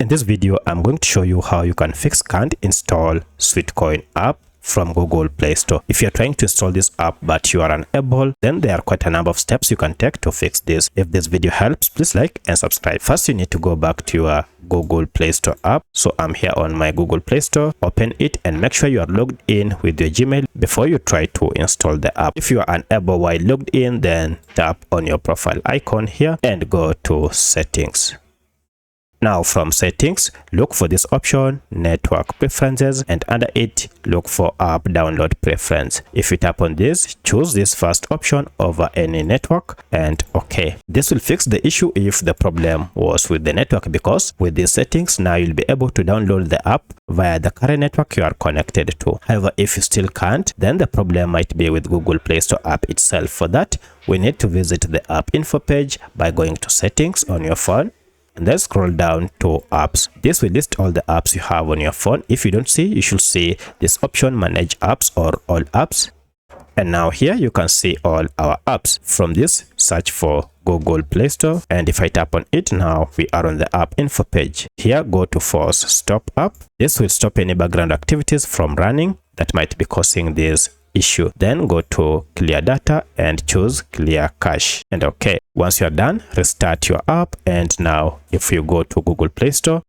In this video, I'm going to show you how you can fix can't install Sweatcoin app from Google Play Store. If you're trying to install this app but you are unable, then there are quite a number of steps you can take to fix this. If this video helps, please like and subscribe. First, you need to go back to your Google Play Store app. So I'm here on my Google Play Store. Open it and make sure you are logged in with your Gmail before you try to install the app. If you are unable while logged in, then tap on your profile icon here and go to settings. Now from settings, look for this option, network preferences, and under it, look for app download preference. If you tap on this, choose this first option over any network and OK. This will fix the issue if the problem was with the network, because with these settings, now you'll be able to download the app via the current network you are connected to. However, if you still can't, then the problem might be with Google Play Store app itself. For that, we need to visit the app info page by going to settings on your phone. And then scroll down to apps. This will list all the apps you have on your phone. If you don't see, you should see this option, manage apps or all apps. And now here you can see all our apps. From this, search for Google Play Store. And if I tap on it, now we are on the app info page. Here, go to force stop app. This will stop any background activities from running that might be causing this issue. Then go to clear data and choose clear cache and OK. Once you're done, restart your app. And now if you go to Google Play Store,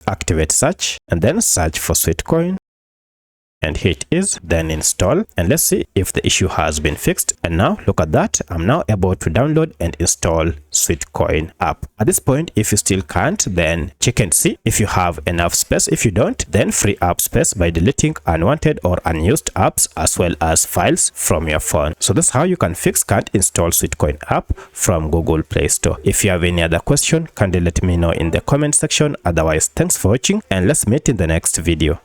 activate search and then search for Sweatcoin. And here it is, then install, and let's see if the issue has been fixed. And now look at that, I'm now able to download and install Sweatcoin app. At this point, if you still can't, then check and see if you have enough space. If you don't, then free up space by deleting unwanted or unused apps as well as files from your phone. So that's how you can fix can't install Sweatcoin app from Google Play Store. If you have any other question, kindly let me know in the comment section. Otherwise, thanks for watching and let's meet in the next video.